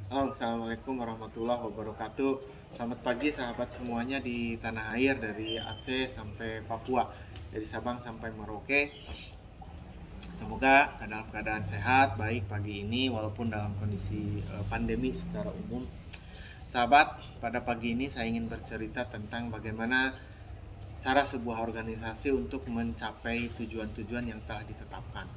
Halo, Assalamualaikum warahmatullahi wabarakatuh. Selamat pagi sahabat semuanya di tanah air dari Aceh sampai Papua, dari Sabang sampai Merauke. Semoga dalam keadaan sehat, baik pagi ini walaupun dalam kondisi pandemi secara umum. Sahabat, pada pagi ini saya ingin bercerita tentang bagaimana cara sebuah organisasi untuk mencapai tujuan-tujuan yang telah ditetapkan.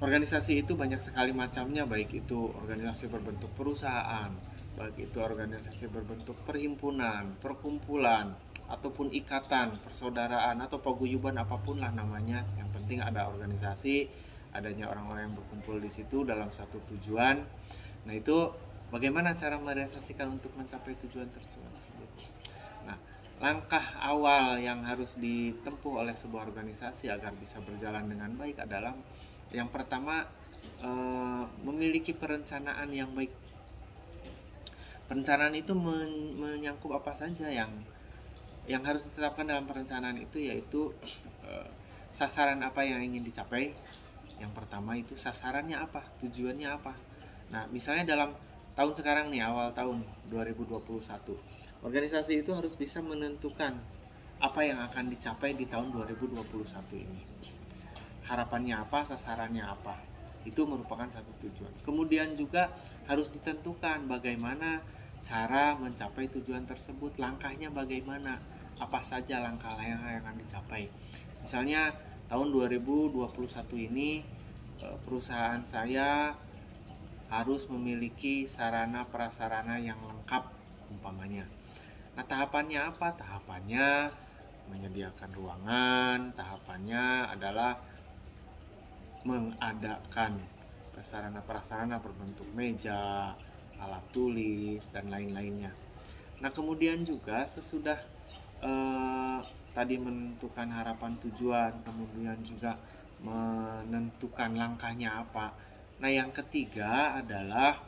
Organisasi itu banyak sekali macamnya, baik itu organisasi berbentuk perusahaan, baik itu organisasi berbentuk perhimpunan, perkumpulan, ataupun ikatan, persaudaraan, atau paguyuban apapun lah namanya. Yang penting ada organisasi, adanya orang-orang yang berkumpul di situ dalam satu tujuan. Nah itu bagaimana cara merealisasikan untuk mencapai tujuan tersebut. Nah, langkah awal yang harus ditempuh oleh sebuah organisasi agar bisa berjalan dengan baik adalah yang pertama, memiliki perencanaan yang baik. Perencanaan itu menyangkut apa saja yang harus ditetapkan dalam perencanaan itu, yaitu sasaran apa yang ingin dicapai. Yang pertama itu sasarannya apa, tujuannya apa. Nah, misalnya dalam tahun sekarang nih, awal tahun 2021, organisasi itu harus bisa menentukan apa yang akan dicapai di tahun 2021 ini. Harapannya apa, sasarannya apa. Itu merupakan satu tujuan. Kemudian juga harus ditentukan bagaimana cara mencapai tujuan tersebut, langkahnya bagaimana, apa saja langkah yang akan dicapai. Misalnya tahun 2021 ini perusahaan saya harus memiliki sarana prasarana yang lengkap umpamanya. Nah, tahapannya apa? Tahapannya menyediakan ruangan, tahapannya adalah mengadakan prasarana berbentuk meja, alat tulis, dan lain-lainnya. Nah, kemudian juga sesudah tadi menentukan harapan tujuan, kemudian juga menentukan langkahnya apa. Nah, yang ketiga adalah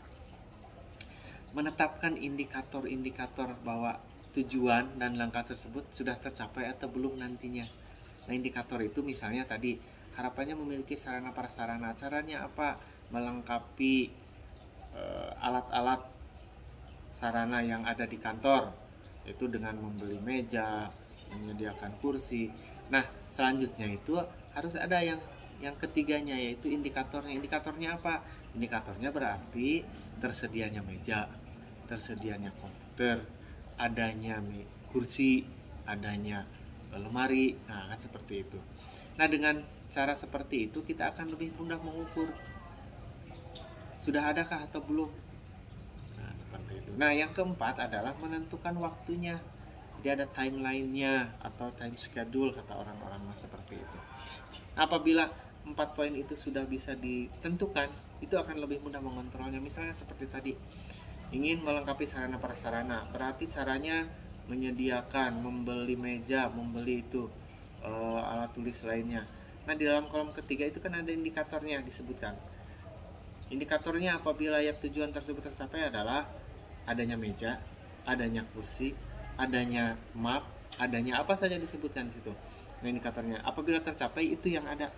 menetapkan indikator-indikator bahwa tujuan dan langkah tersebut sudah tercapai atau belum nantinya. Nah, indikator itu misalnya tadi harapannya memiliki sarana prasarana. Caranya apa? Melengkapi alat-alat sarana yang ada di kantor, yaitu dengan membeli meja, menyediakan kursi. Nah, selanjutnya itu harus ada yang ketiganya, yaitu indikatornya. Indikatornya apa? Indikatornya berarti tersedianya meja, tersedianya komputer, adanya kursi, adanya lemari. Nah, kan seperti itu. Nah, dengan cara seperti itu kita akan lebih mudah mengukur sudah adakah atau belum. Nah, seperti itu. Nah, yang keempat adalah menentukan waktunya. Jadi ada timeline-nya atau time schedule kata orang-orang seperti itu. Apabila 4 poin itu sudah bisa ditentukan, itu akan lebih mudah mengontrolnya. Misalnya seperti tadi, ingin melengkapi sarana prasarana, berarti caranya menyediakan, membeli meja, membeli itu alat tulis lainnya. Nah, di dalam kolom ketiga itu kan ada indikatornya disebutkan. Indikatornya apabila ya tujuan tersebut tercapai adalah adanya meja, adanya kursi, adanya map, adanya apa saja disebutkan di situ. Nah, indikatornya apabila tercapai itu yang ada.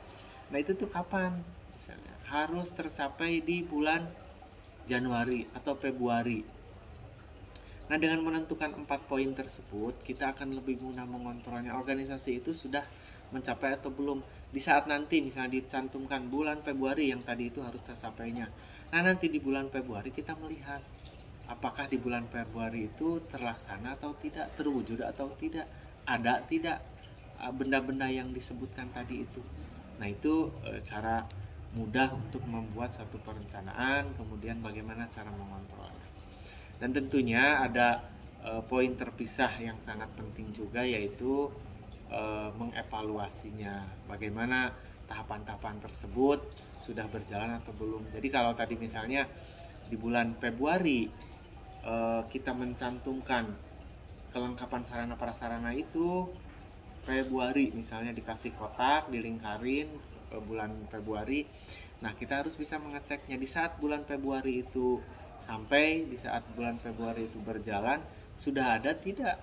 Nah, itu tuh kapan? Misalnya harus tercapai di bulan Januari atau Februari. Nah, dengan menentukan 4 poin tersebut, kita akan lebih mudah mengontrolnya. Organisasi itu sudah mencapai atau belum. Di saat nanti misalnya dicantumkan bulan Februari yang tadi itu harus tercapainya. Nah, nanti di bulan Februari kita melihat apakah di bulan Februari itu terlaksana atau tidak, terwujud atau tidak, ada tidak benda-benda yang disebutkan tadi itu. Nah, itu cara mudah untuk membuat satu perencanaan, kemudian bagaimana cara mengontrolnya. Dan tentunya ada poin terpisah yang sangat penting juga, yaitu mengevaluasinya, bagaimana tahapan-tahapan tersebut sudah berjalan atau belum. Jadi kalau tadi misalnya di bulan Februari kita mencantumkan kelengkapan sarana prasarana itu Februari, misalnya dikasih kotak, dilingkarin bulan Februari. Nah, kita harus bisa mengeceknya di saat bulan Februari itu sampai, di saat bulan Februari itu berjalan, sudah ada tidak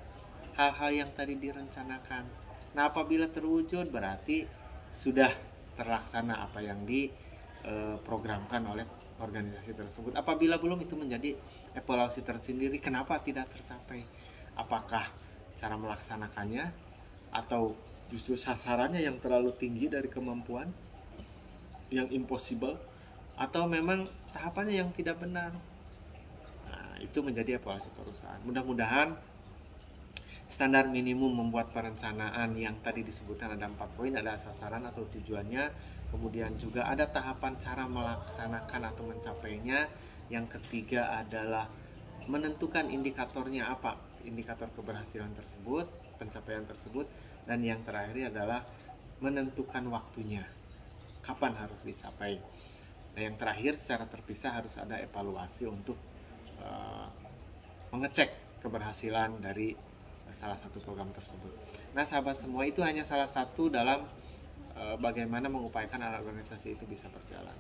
hal-hal yang tadi direncanakan. Nah, apabila terwujud berarti sudah terlaksana apa yang diprogramkan oleh organisasi tersebut. Apabila belum, itu menjadi evaluasi tersendiri, kenapa tidak tercapai, apakah cara melaksanakannya atau justru sasarannya yang terlalu tinggi dari kemampuan, yang impossible, atau memang tahapannya yang tidak benar. Nah, itu menjadi evaluasi perusahaan. Mudah-mudahan standar minimum membuat perencanaan yang tadi disebutkan ada 4 poin, ada sasaran atau tujuannya, kemudian juga ada tahapan cara melaksanakan atau mencapainya, yang ketiga adalah menentukan indikatornya apa, indikator keberhasilan tersebut, pencapaian tersebut, dan yang terakhir adalah menentukan waktunya, kapan harus dicapai. Nah, yang terakhir secara terpisah harus ada evaluasi untuk mengecek keberhasilan dari salah satu program tersebut. Nah, sahabat semua, itu hanya salah satu dalam bagaimana mengupayakan organisasi itu bisa berjalan.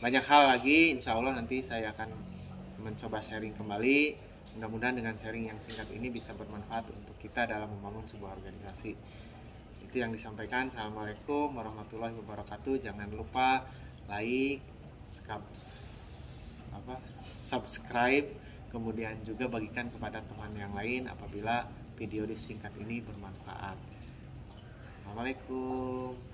Banyak hal lagi, insya Allah nanti saya akan mencoba sharing kembali. Mudah-mudahan dengan sharing yang singkat ini bisa bermanfaat untuk kita dalam membangun sebuah organisasi. Itu yang disampaikan. Assalamualaikum warahmatullahi wabarakatuh. Jangan lupa like, subscribe, kemudian juga bagikan kepada teman yang lain apabila video singkat ini bermanfaat. Assalamualaikum.